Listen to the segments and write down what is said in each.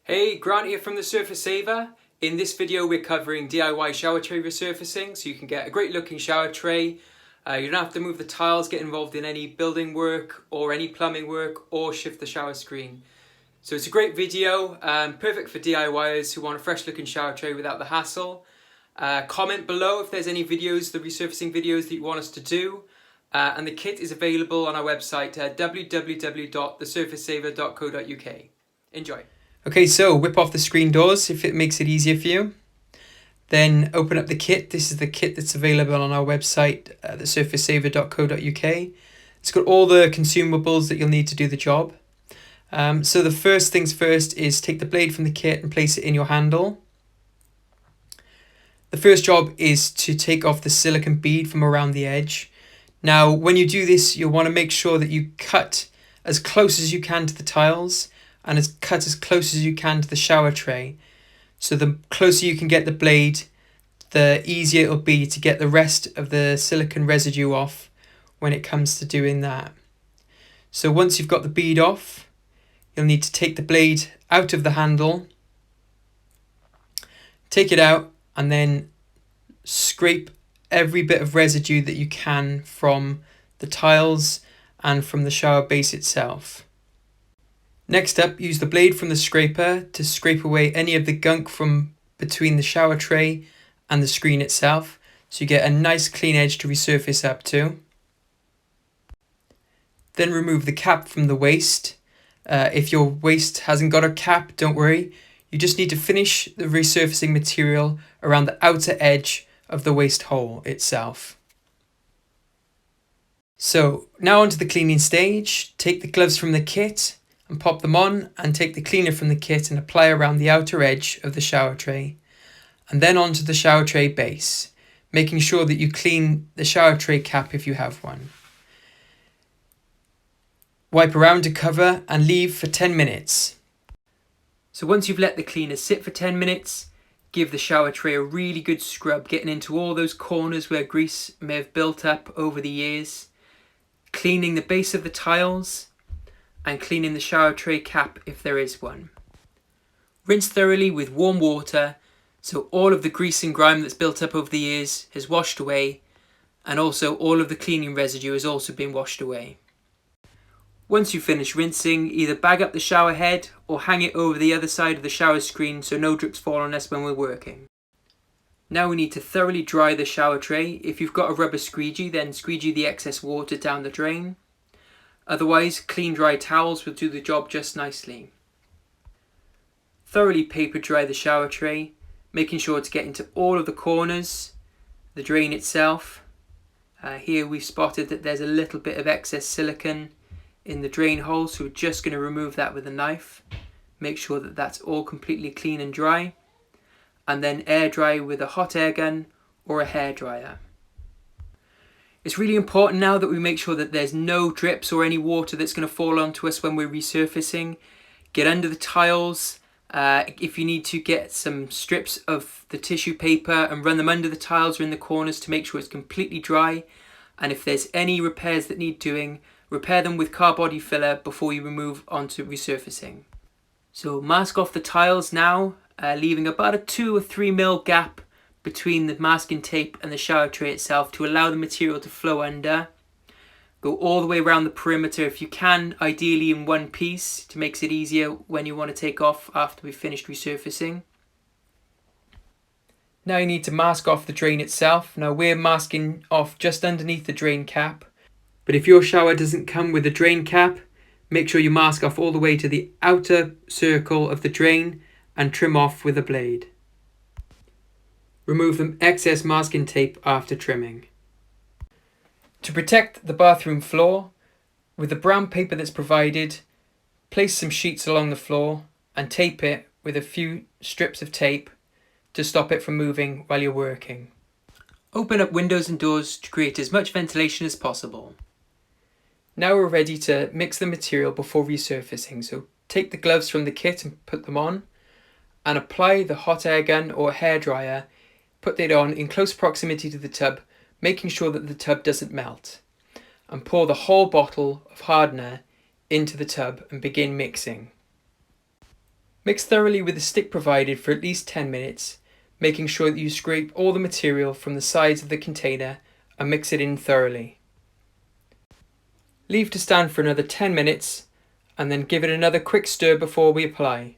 Hey, Grant here from the Surface Saver. In this video we're covering DIY shower tray resurfacing, so you can get a great looking shower tray. You don't have to move the tiles, get involved in any building work or any plumbing work or shift the shower screen. So it's a great video, perfect for DIYers who want a fresh looking shower tray without the hassle. Comment below if there's any videos, the resurfacing videos that you want us to do. And the kit is available on our website at www.thesurfacesaver.co.uk. Enjoy. Okay, so whip off the screen doors if it makes it easier for you. Then open up the kit. This is the kit that's available on our website, thesurfacesaver.co.uk. It's got all the consumables that you'll need to do the job. So the first things first is take the blade from the kit and place it in your handle. The first job is to take off the silicone bead from around the edge. Now, when you do this, you'll want to make sure that you cut as close as you can to the tiles and cut as close as you can to the shower tray. So the closer you can get the blade, the easier it'll be to get the rest of the silicone residue off when it comes to doing that. So once you've got the bead off, you'll need to take the blade out of the handle, take it out, and then scrape every bit of residue that you can from the tiles and from the shower base itself. Next up, use the blade from the scraper to scrape away any of the gunk from between the shower tray and the screen itself, so you get a nice clean edge to resurface up to. Then remove the cap from the waste. If your waste hasn't got a cap, don't worry. You just need to finish the resurfacing material around the outer edge of the waste hole itself. So now onto the cleaning stage. Take the gloves from the kit and pop them on, and take the cleaner from the kit and apply around the outer edge of the shower tray, and then onto the shower tray base, making sure that you clean the shower tray cap if you have one. Wipe around to cover and leave for 10 minutes. So once you've let the cleaner sit for 10 minutes, give the shower tray a really good scrub, getting into all those corners where grease may have built up over the years, cleaning the base of the tiles, and cleaning the shower tray cap if there is one. Rinse thoroughly with warm water so all of the grease and grime that's built up over the years has washed away, and also all of the cleaning residue has also been washed away. Once you finish rinsing, either bag up the shower head or hang it over the other side of the shower screen so no drips fall on us when we're working. Now we need to thoroughly dry the shower tray. If you've got a rubber squeegee, then squeegee the excess water down the drain. Otherwise, clean dry towels will do the job just nicely. Thoroughly paper dry the shower tray, making sure to get into all of the corners, the drain itself. Here we've spotted that there's a little bit of excess silicone in the drain hole, so we're just going to remove that with a knife. Make sure that that's all completely clean and dry, and then air dry with a hot air gun or a hairdryer. It's really important now that we make sure that there's no drips or any water that's going to fall onto us when we're resurfacing. Get under the tiles. If you need to, get some strips of the tissue paper and run them under the tiles or in the corners to make sure it's completely dry. And if there's any repairs that need doing, repair them with car body filler before you move on to resurfacing. So mask off the tiles now, leaving about a 2 or 3 mil gap between the masking tape and the shower tray itself to allow the material to flow under. Go all the way around the perimeter if you can, ideally in one piece, to make it easier when you want to take off after we've finished resurfacing. Now you need to mask off the drain itself. Now we're masking off just underneath the drain cap, but if your shower doesn't come with a drain cap, make sure you mask off all the way to the outer circle of the drain and trim off with a blade. Remove the excess masking tape after trimming. To protect the bathroom floor, with the brown paper that's provided, place some sheets along the floor and tape it with a few strips of tape to stop it from moving while you're working. Open up windows and doors to create as much ventilation as possible. Now we're ready to mix the material before resurfacing, so take the gloves from the kit and put them on, and apply the hot air gun or hairdryer. Put it on in close proximity to the tub, making sure that the tub doesn't melt, and pour the whole bottle of hardener into the tub and begin mixing. Mix thoroughly with the stick provided for at least 10 minutes, making sure that you scrape all the material from the sides of the container and mix it in thoroughly. Leave to stand for another 10 minutes and then give it another quick stir before we apply.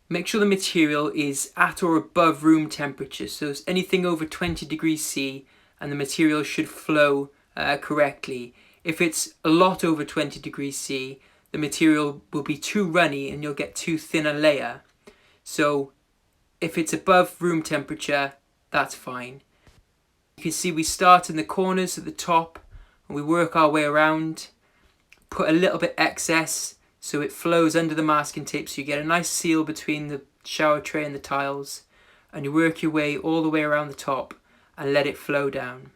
Make sure the material is at or above room temperature, so it's anything over 20 degrees C and the material should flow correctly. If it's a lot over 20 degrees C, the material will be too runny and you'll get too thin a layer. So if it's above room temperature, that's fine. You can see we start in the corners at the top and we work our way around, put a little bit excess so it flows under the masking tape so you get a nice seal between the shower tray and the tiles, and you work your way all the way around the top and let it flow down.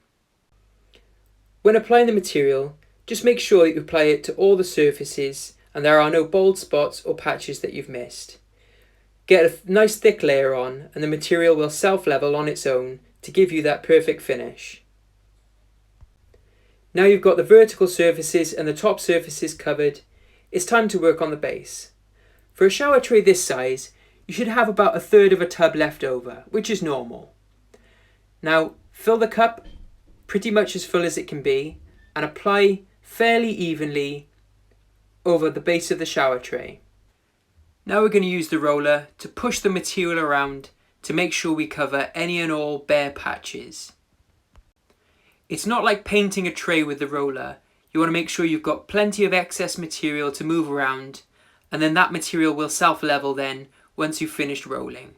When applying the material, just make sure that you apply it to all the surfaces and there are no bald spots or patches that you've missed. Get a nice thick layer on and the material will self-level on its own to give you that perfect finish. Now you've got the vertical surfaces and the top surfaces covered, it's time to work on the base. For a shower tray this size, you should have about 1/3 of a tub left over, which is normal. Now fill the cup pretty much as full as it can be and apply fairly evenly over the base of the shower tray. Now we're going to use the roller to push the material around to make sure we cover any and all bare patches. It's not like painting a tray with the roller. You want to make sure you've got plenty of excess material to move around, and then that material will self-level then once you've finished rolling.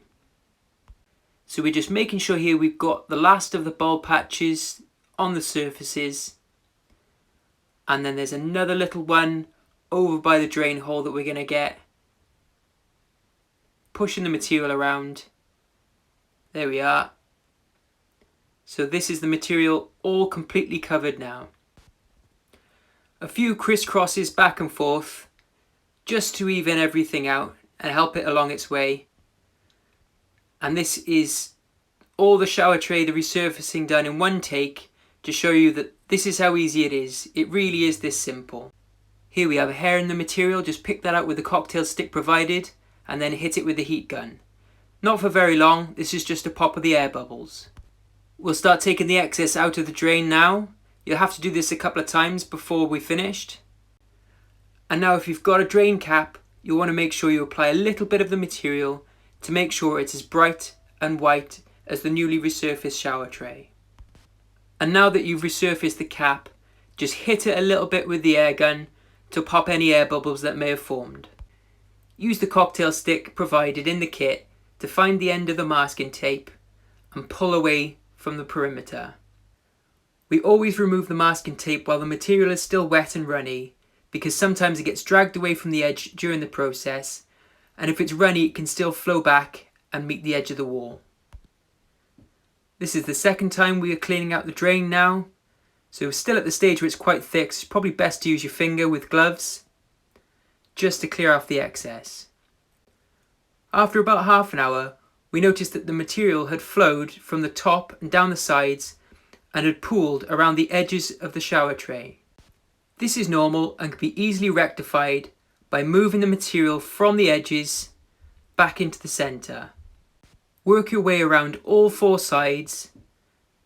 So we're just making sure here we've got the last of the bald patches on the surfaces, and then there's another little one over by the drain hole that we're going to get. Pushing the material around. There we are. So this is the material all completely covered now. A few crisscrosses back and forth just to even everything out and help it along its way. And this is all the shower tray, the resurfacing done in one take to show you that this is how easy it is. It really is this simple. Here we have a hair in the material, just pick that out with the cocktail stick provided and then hit it with the heat gun. Not for very long, this is just a pop of the air bubbles. We'll start taking the excess out of the drain now. You'll have to do this a couple of times before we're finished. And now if you've got a drain cap, you'll want to make sure you apply a little bit of the material to make sure it's as bright and white as the newly resurfaced shower tray. And now that you've resurfaced the cap, just hit it a little bit with the air gun to pop any air bubbles that may have formed. Use the cocktail stick provided in the kit to find the end of the masking tape and pull away from the perimeter. We always remove the masking tape while the material is still wet and runny, because sometimes it gets dragged away from the edge during the process, and if it's runny it can still flow back and meet the edge of the wall. This is the second time we are cleaning out the drain now, so we're still at the stage where it's quite thick, so it's probably best to use your finger with gloves just to clear off the excess. After about half an hour, we noticed that the material had flowed from the top and down the sides and had pooled around the edges of the shower tray. This is normal and can be easily rectified by moving the material from the edges back into the centre. Work your way around all four sides,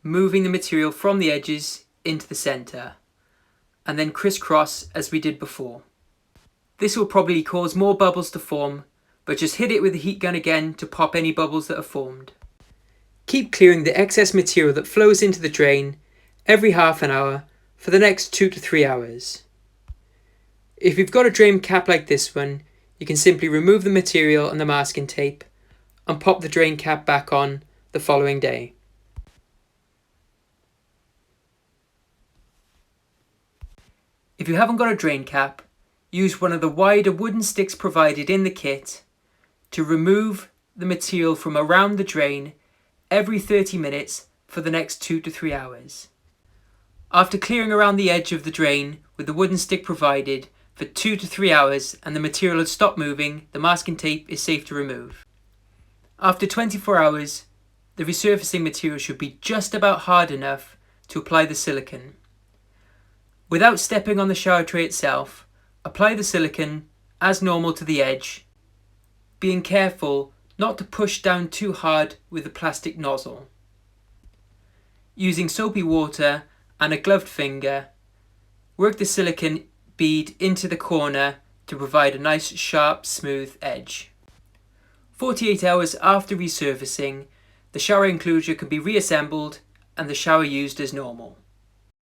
moving the material from the edges into the centre, and then crisscross as we did before. This will probably cause more bubbles to form, but just hit it with the heat gun again to pop any bubbles that have formed. Keep clearing the excess material that flows into the drain every half an hour for the next 2 to 3 hours. If you've got a drain cap like this one, you can simply remove the material and the masking tape and pop the drain cap back on the following day. If you haven't got a drain cap, use one of the wider wooden sticks provided in the kit to remove the material from around the drain every 30 minutes for the next 2 to 3 hours. After clearing around the edge of the drain with the wooden stick provided for 2 to 3 hours and the material has stopped moving, the masking tape is safe to remove. After 24 hours, the resurfacing material should be just about hard enough to apply the silicone. Without stepping on the shower tray itself, apply the silicone as normal to the edge being careful not to push down too hard with the plastic nozzle. Using soapy water and a gloved finger, work the silicone bead into the corner to provide a nice sharp smooth edge. 48 hours after resurfacing, the shower enclosure can be reassembled and the shower used as normal.